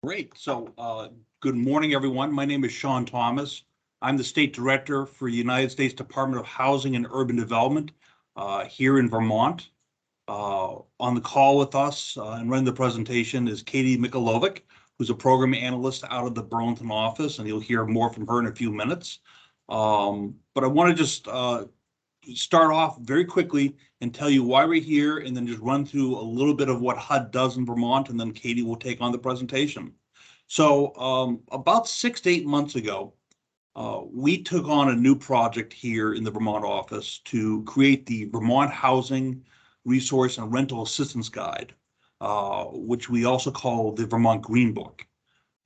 Great. So good morning, everyone. My name is Sean Thomas. I'm the State Director for the United States Department of Housing and Urban Development here in Vermont. On the call with us and running the presentation is Katie Michalovic, who's a program analyst out of the Burlington office, and you'll hear more from her in a few minutes. But I want to just start off very quickly and tell you why we're here, and then just run through a little bit of what HUD does in Vermont, and then Katie will take on the presentation. So about 6 to 8 months ago, we took on a new project here in the Vermont office to create the Vermont Housing Resource and Rental Assistance Guide, which we also call the Vermont Green Book.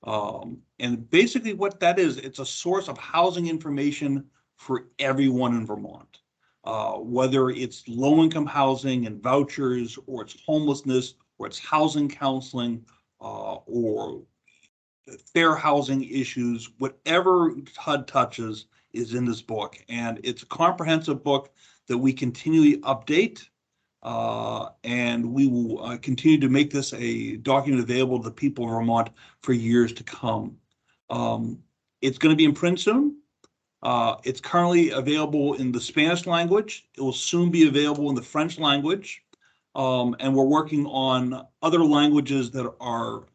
And basically what that is, it's a source of housing information for everyone in Vermont. Whether it's low-income housing and vouchers, or it's homelessness, or it's housing counseling, or fair housing issues, whatever HUD touches is in this book. And it's a comprehensive book that we continually update, and we will continue to make this a document available to the people of Vermont for years to come. It's going to be in print soon. It's currently available in the Spanish language. It will soon be available in the French language. And we're working on other languages that are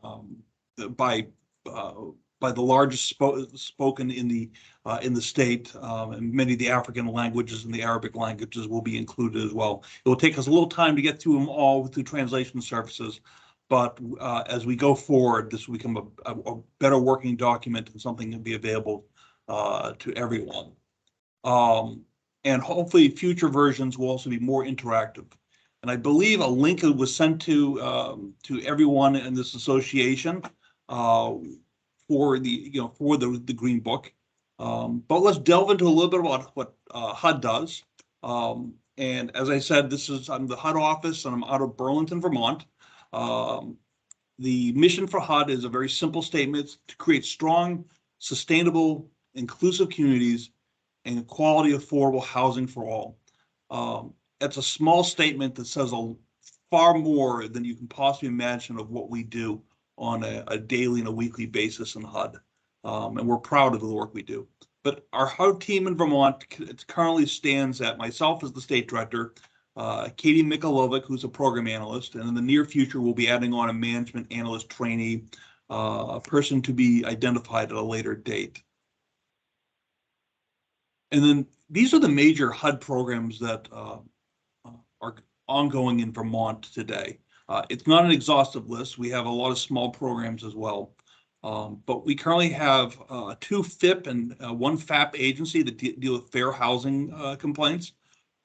by the largest spoken in the state, and many of the African languages and the Arabic languages will be included as well. It will take us a little time to get through them all through translation services, but as we go forward, this will become a better working document and something that will be available to everyone. And hopefully future versions will also be more interactive. And I believe a link was sent to everyone in this association for the Green Book. But let's delve into a little bit about what HUD does. And as I said, I'm the HUD office, and I'm out of Burlington, Vermont. The mission for HUD is a very simple statement: it's to create strong, sustainable, inclusive communities and quality, affordable housing for all. It's a small statement that says far more than you can possibly imagine of what we do on a daily and a weekly basis in HUD. And we're proud of the work we do. But our HUD team in Vermont, it currently stands at myself as the state director, Katie Michalovic, who's a program analyst, and in the near future, we'll be adding on a management analyst trainee, a person to be identified at a later date. And then these are the major HUD programs that are ongoing in Vermont today. It's not an exhaustive list. We have a lot of small programs as well. But we currently have 2 FIP and 1 FAP agency that deal with fair housing complaints.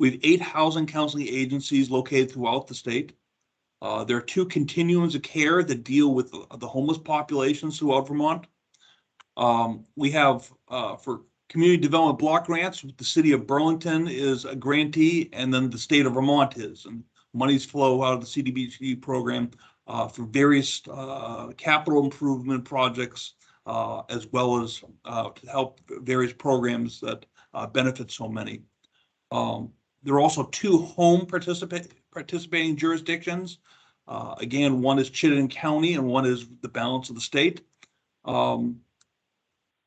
We have 8 housing counseling agencies located throughout the state. There are 2 continuums of care that deal with the homeless populations throughout Vermont. We have for community development block grants, the city of Burlington is a grantee, and then the state of Vermont is. And monies flow out of the CDBG program for various capital improvement projects, as well as to help various programs that benefit so many. There are also 2 home participating jurisdictions. Again, one is Chittenden County and one is the balance of the state.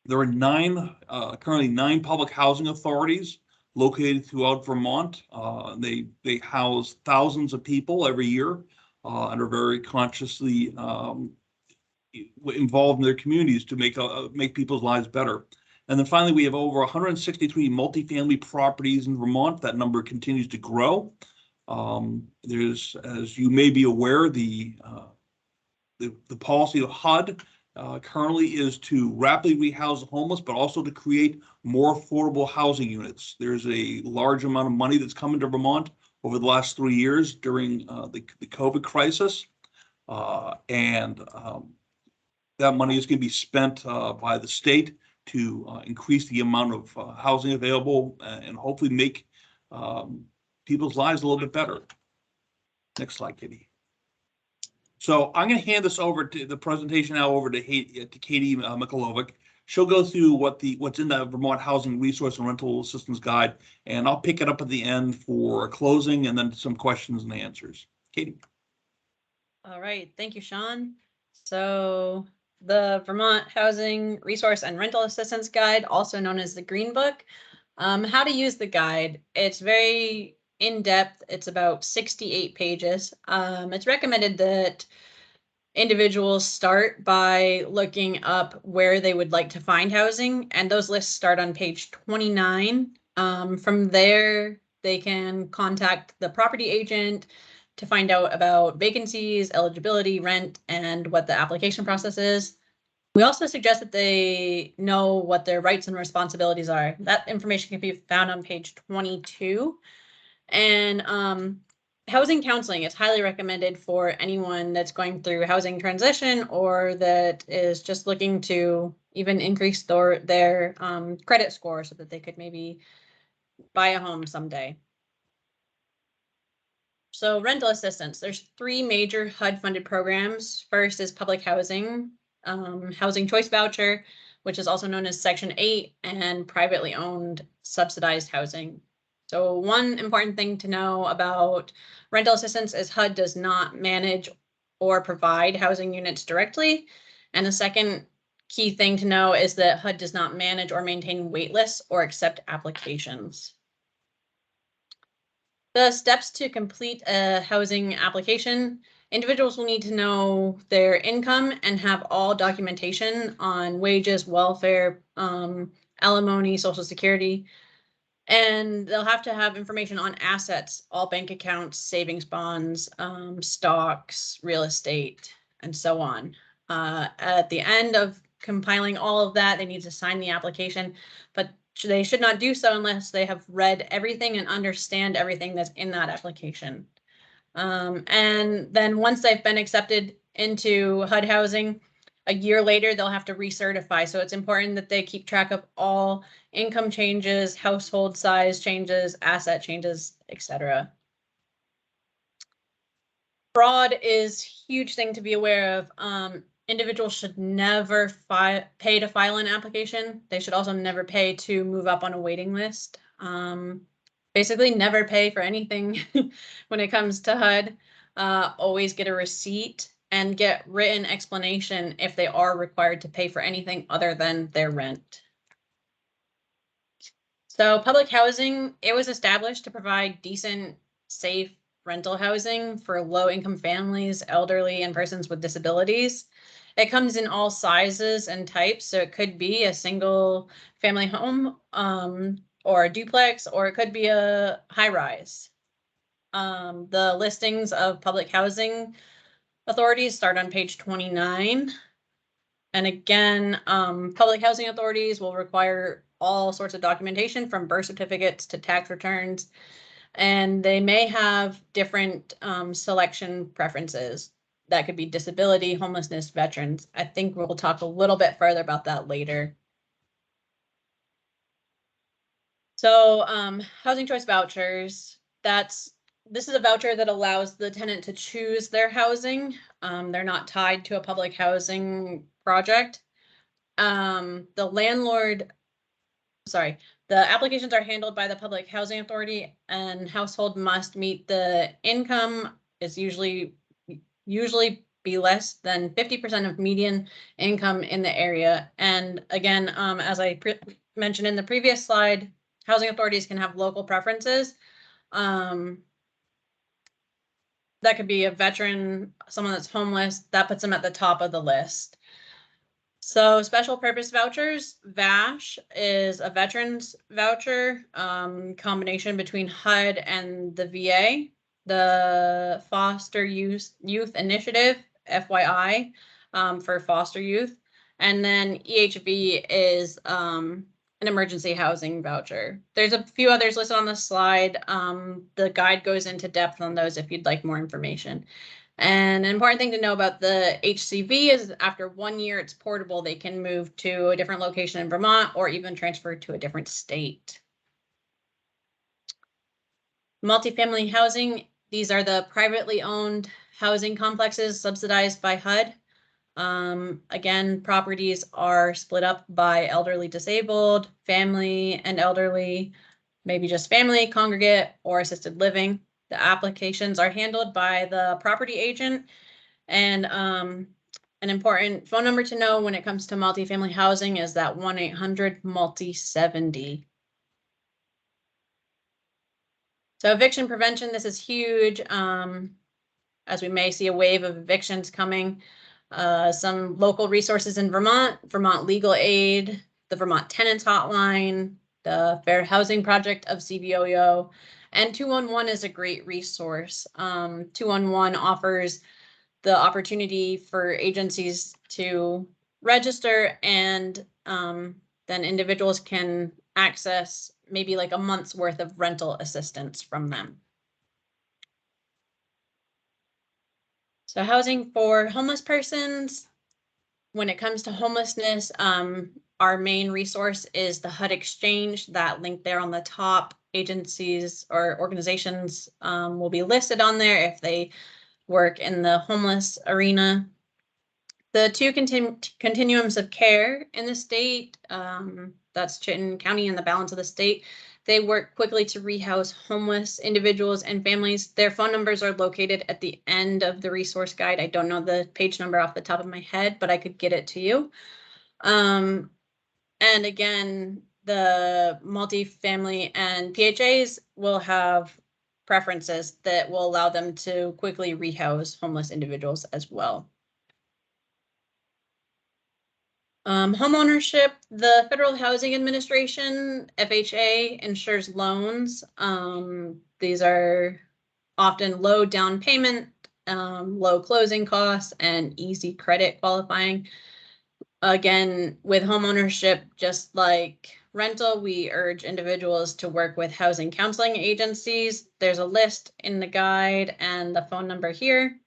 There are currently 9 public housing authorities located throughout Vermont. They house thousands of people every year and are very consciously involved in their communities to make people's lives better. And then finally, we have over 163 multifamily properties in Vermont. That number continues to grow. There's, as you may be aware, the policy of HUD currently is to rapidly rehouse the homeless, but also to create more affordable housing units. There's a large amount of money that's come into Vermont over the last 3 years during the COVID crisis. And that money is going to be spent by the state to increase the amount of housing available and hopefully make people's lives a little bit better. Next slide, Katie. So I'm going to hand this over to the presentation now over to Katie Michalovic. She'll go through what's in the Vermont Housing Resource and Rental Assistance Guide, and I'll pick it up at the end for a closing and then some questions and answers. Katie. All right, thank you, Sean. So the Vermont Housing Resource and Rental Assistance Guide, also known as the Green Book. How to use the guide. It's very in-depth. It's about 68 pages. It's recommended that individuals start by looking up where they would like to find housing, and those lists start on page 29. From there, they can contact the property agent to find out about vacancies, eligibility, rent, and what the application process is. We also suggest that they know what their rights and responsibilities are. That information can be found on page 22. And housing counseling is highly recommended for anyone that's going through housing transition or that is just looking to even increase their credit score so that they could maybe buy a home someday. So rental assistance, there's 3 major HUD funded programs. First is public housing, housing choice voucher, which is also known as Section 8, and privately owned subsidized housing. So one important thing to know about rental assistance is HUD does not manage or provide housing units directly. And the second key thing to know is that HUD does not manage or maintain wait lists or accept applications. The steps to complete a housing application: individuals will need to know their income and have all documentation on wages, welfare, alimony, Social Security. And they'll have to have information on assets, all bank accounts, savings bonds, stocks, real estate, and so on. At the end of compiling all of that, they need to sign the application, but they should not do so unless they have read everything and understand everything that's in that application. And then once they've been accepted into HUD housing, a year later, they'll have to recertify. So it's important that they keep track of all income changes, household size changes, asset changes, etc. Fraud is a huge thing to be aware of. Individuals should never pay to file an application. They should also never pay to move up on a waiting list. Basically, never pay for anything when it comes to HUD. Always get a receipt and get written explanation if they are required to pay for anything other than their rent. So public housing, it was established to provide decent, safe rental housing for low-income families, elderly, and persons with disabilities. It comes in all sizes and types, so it could be a single family home or a duplex, or it could be a high-rise. The listings of public housing authorities start on page 29. And again, public housing authorities will require all sorts of documentation from birth certificates to tax returns, and they may have different selection preferences. That could be disability, homelessness, veterans. I think we'll talk a little bit further about that later. So housing choice vouchers, this is a voucher that allows the tenant to choose their housing. They're not tied to a public housing project. The applications are handled by the Public Housing Authority, and household must meet the income is usually be less than 50% of median income in the area. And again, as I mentioned in the previous slide, housing authorities can have local preferences. That could be a veteran, someone that's homeless, that puts them at the top of the list. So special purpose vouchers, VASH is a veterans voucher, combination between HUD and the VA. The Foster Youth Initiative, FYI, for foster youth. And then EHV is an emergency housing voucher. There's a few others listed on the slide. The guide goes into depth on those if you'd like more information. And an important thing to know about the HCV is after 1 year, it's portable. They can move to a different location in Vermont or even transfer to a different state. Multifamily housing, these are the privately owned housing complexes subsidized by HUD. Again, properties are split up by elderly disabled, family and elderly, maybe just family, congregate, or assisted living. The applications are handled by the property agent, and An important phone number to know when it comes to multifamily housing is that 1-800-MULTI-70. So eviction prevention, this is huge. As we may see a wave of evictions coming. Some local resources in Vermont Legal Aid, the Vermont Tenants Hotline, the Fair Housing Project of CVOO, and 211 is a great resource. 211 offers the opportunity for agencies to register, and then individuals can access maybe like a month's worth of rental assistance from them. So housing for homeless persons. When it comes to homelessness, our main resource is the HUD Exchange. That link there on the top. Agencies or organizations will be listed on there if they work in the homeless arena. The two continuums of care in the state, that's Chittenden County and the balance of the state, they work quickly to rehouse homeless individuals and families. Their phone numbers are located at the end of the resource guide. I don't know the page number off the top of my head, but I could get it to you. And again, the multifamily and PHAs will have preferences that will allow them to quickly rehouse homeless individuals as well. Homeownership, the Federal Housing Administration, FHA, insures loans. These are often low down payment, low closing costs, and easy credit qualifying. Again, with homeownership, just like rental, we urge individuals to work with housing counseling agencies. There's a list in the guide and the phone number here.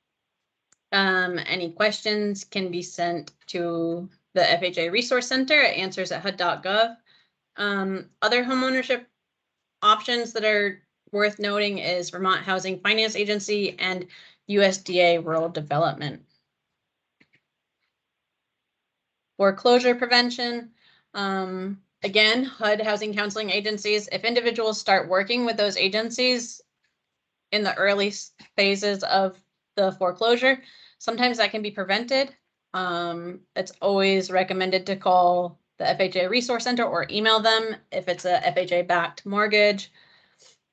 Any questions can be sent to the FHA Resource Center at answers@hud.gov. Other homeownership options that are worth noting is Vermont Housing Finance Agency and USDA Rural Development. Foreclosure prevention. Again, HUD Housing Counseling Agencies. If individuals start working with those agencies in the early phases of the foreclosure, sometimes that can be prevented. It's always recommended to call the FHA Resource Center or email them if it's a FHA-backed mortgage.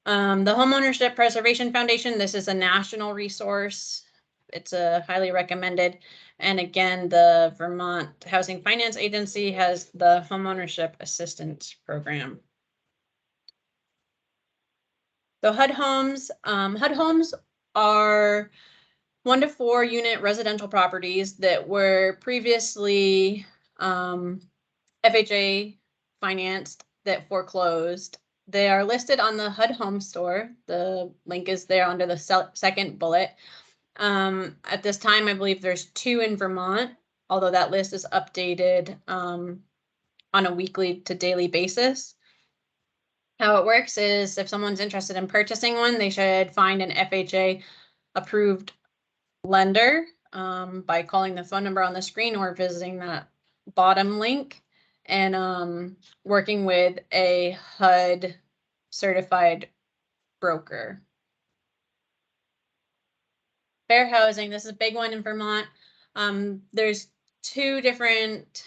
The Homeownership Preservation Foundation, this is a national resource. It's a highly recommended. And again, the Vermont Housing Finance Agency has the Homeownership Assistance Program. So HUD Homes, HUD Homes are 1 to 4 unit residential properties that were previously FHA financed that foreclosed. They are listed on the HUD Home store. The link is there under the second bullet. At this time, I believe there's 2 in Vermont, although that list is updated on a weekly to daily basis. How it works is if someone's interested in purchasing one, they should find an FHA approved lender by calling the phone number on the screen or visiting that bottom link, and working with a HUD certified broker. Fair housing, this is a big one in Vermont. There's 2 different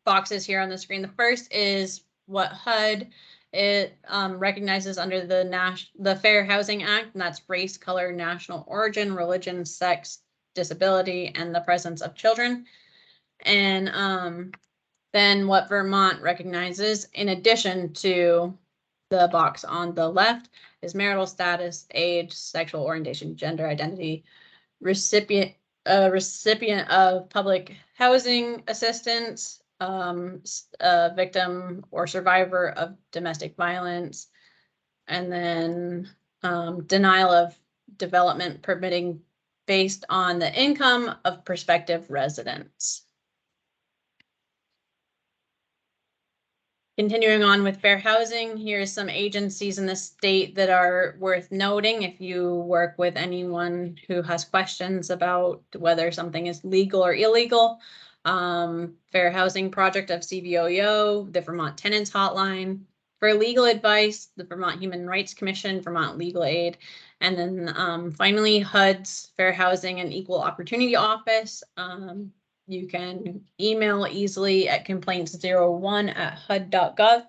boxes here on the screen. The first is what HUD recognizes under the Fair Housing Act, and that's race, color, national origin, religion, sex, disability, and the presence of children. And then what Vermont recognizes, in addition to the box on the left, is marital status, age, sexual orientation, gender identity, recipient of public housing assistance, victim or survivor of domestic violence, and then denial of development permitting based on the income of prospective residents. Continuing on with fair housing, here's some agencies in the state that are worth noting if you work with anyone who has questions about whether something is legal or illegal. Fair Housing Project of CVOO, the Vermont Tenants Hotline, For legal advice, the Vermont Human Rights Commission, Vermont Legal Aid, and then finally HUD's Fair Housing and Equal Opportunity Office. You can email easily at complaints01@hud.gov.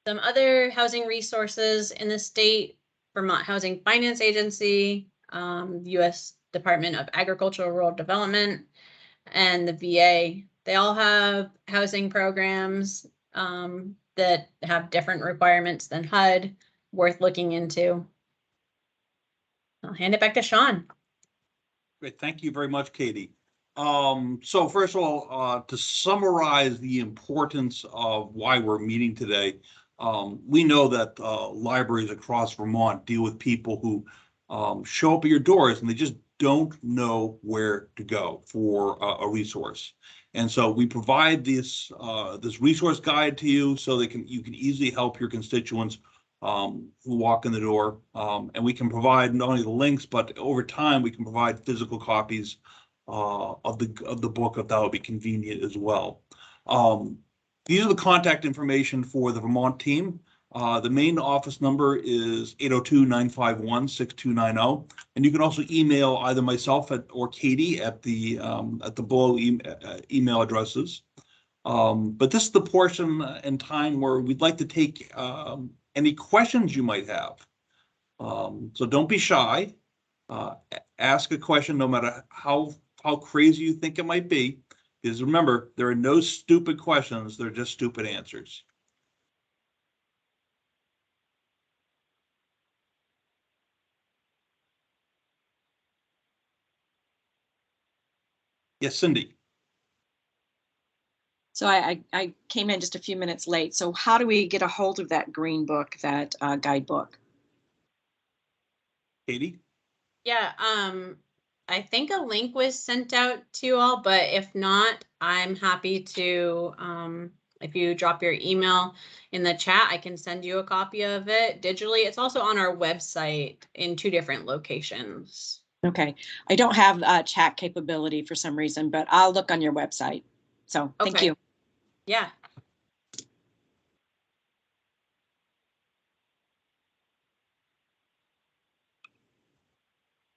Some other housing resources in the state: Vermont Housing Finance Agency, U.S. Department of Agricultural Rural Development, and the VA. They all have housing programs that have different requirements than HUD, worth looking into. I'll hand it back to Sean. Great, thank you very much, Katie. So first of all, to summarize the importance of why we're meeting today, we know that libraries across Vermont deal with people who show up at your doors and they just don't know where to go for a resource. And so we provide this resource guide to you so that you can easily help your constituents who walk in the door. And we can provide not only the links, but over time we can provide physical copies of the book if that would be convenient as well. These are the contact information for the Vermont team. The main office number is 802-951-6290, and you can also email either myself or Katie at the below email addresses. But this is the portion in time where we'd like to take any questions you might have. So don't be shy. Ask a question, no matter how crazy you think it might be. Because remember, there are no stupid questions, they're just stupid answers. Yes, Cindy. So I came in just a few minutes late. So how do we get a hold of that green book, that guidebook? Katie? Yeah, I think a link was sent out to you all, but if not, I'm happy to, if you drop your email in the chat, I can send you a copy of it digitally. It's also on our website in 2 different locations. Okay, I don't have chat capability for some reason, but I'll look on your website. So thank you. Yeah.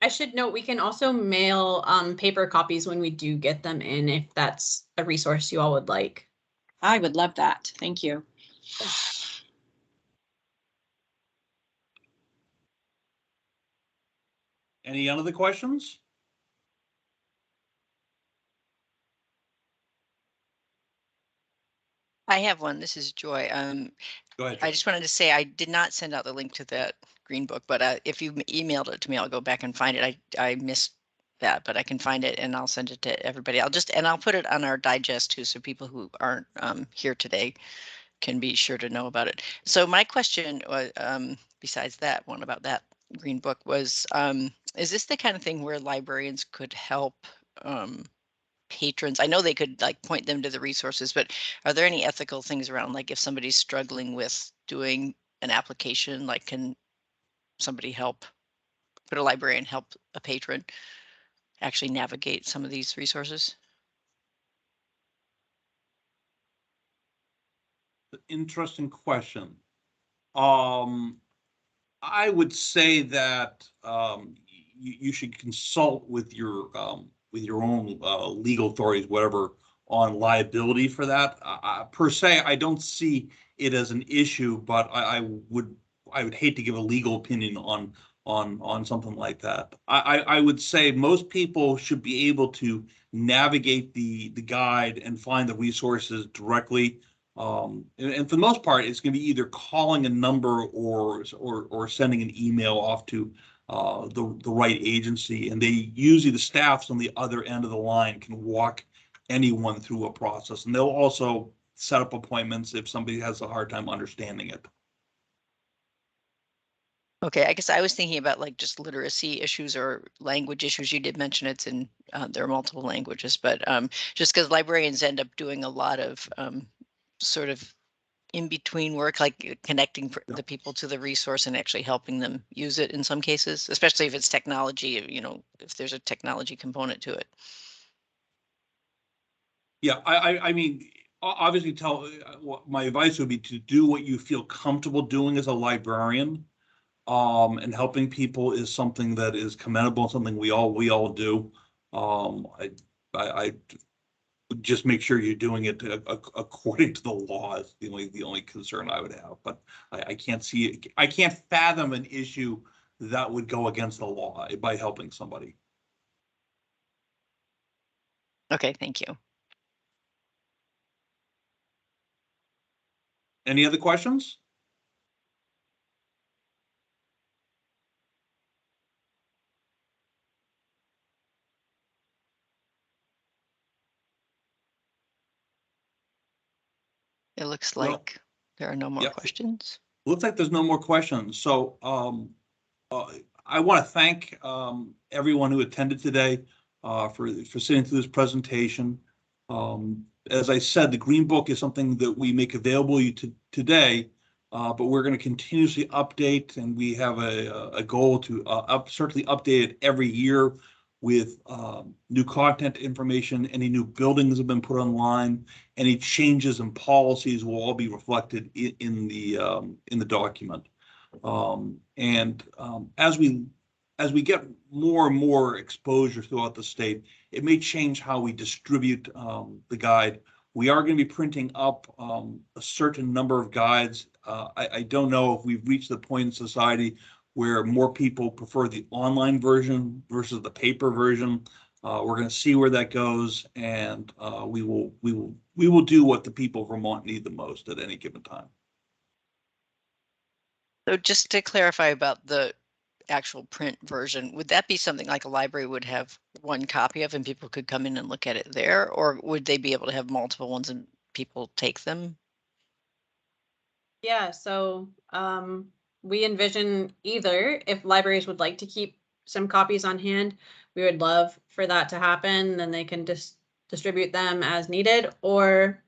I should note we can also mail paper copies when we do get them in, if that's a resource you all would like. I would love that. Thank you. Any other questions? I have one. This is Joy. Go ahead, I Joy. just wanted to say I did not send out the link to that green book, but if you emailed it to me, I'll go back and find it. I missed that, but I can find it and I'll send it to everybody. I'll put it on our digest too, so people who aren't here today can be sure to know about it. So my question was, besides that one about that green book, was, is this the kind of thing where librarians could help patrons? I know they could like point them to the resources, but are there any ethical things around, like if somebody's struggling with doing an application, like can somebody help, could a librarian help a patron actually navigate some of these resources? Interesting question. I would say that you should consult with your own legal authorities, whatever, on liability for that. Per se, I don't see it as an issue, but I would hate to give a legal opinion on something like that. I would say most people should be able to navigate the guide and find the resources directly. And for the most part, it's going to be either calling a number or sending an email off to the right agency, and they usually, the staffs on the other end of the line can walk anyone through a process, and they'll also set up appointments if somebody has a hard time understanding it. Okay, I guess I was thinking about like just literacy issues or language issues. You did mention it's in there are multiple languages, but just because librarians end up doing a lot of sort of in between work, like connecting the people to the resource and actually helping them use it in some cases, especially if it's technology, you know, if there's a technology component to it. Yeah, I mean, obviously my advice would be to do what you feel comfortable doing as a librarian. And helping people is something that is commendable, something we all do. I would just make sure you're doing it according to the law is the only concern I would have. But I can't I can't fathom an issue that would go against the law by helping somebody. Okay, thank you. Any other questions? It looks Well, like there are no more yeah. questions. Looks like there's no more questions. So I want to thank everyone who attended today for sitting through this presentation. As I said, the Green Book is something that we make available to today, but we're going to continuously update, and we have a goal to certainly update it every year with new content information. Any new buildings have been put online. Any changes in policies will all be reflected in the document. As we get more and more exposure throughout the state, it may change how we distribute the guide. We are going to be printing up a certain number of guides. I don't know if we've reached the point in society where more people prefer the online version versus the paper version. We're going to see where that goes, and we will do what the people of Vermont need the most at any given time. So just to clarify about the actual print version, would that be something like a library would have one copy of and people could come in and look at it there? Or would they be able to have multiple ones and people take them? Yeah, so we envision either if libraries would like to keep some copies on hand, we would love for that to happen. Then they can just distribute them as needed, or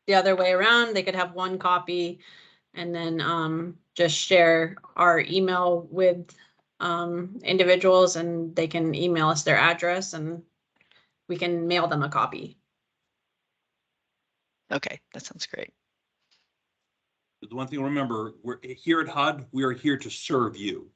the other way around, they could have one copy and then just share our email with individuals, and they can email us their address and we can mail them a copy. Okay, that sounds great. The one thing to remember, we're here at HUD, we are here to serve you.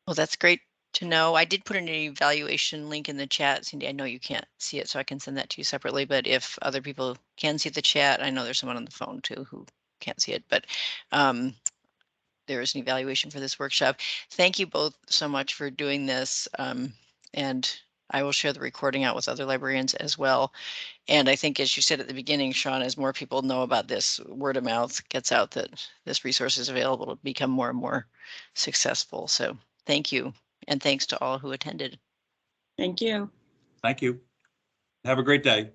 Well, that's great to know. I did put an evaluation link in the chat. Cindy, I know you can't see it, so I can send that to you separately. But if other people can see the chat, I know there's someone on the phone too who can't see it, but there is an evaluation for this workshop. Thank you both so much for doing this. And I will share the recording out with other librarians as well. And I think, as you said at the beginning, Sean, as more people know about this, word of mouth gets out that this resource is available to become more and more successful. So thank you. And thanks to all who attended. Thank you. Thank you. Have a great day.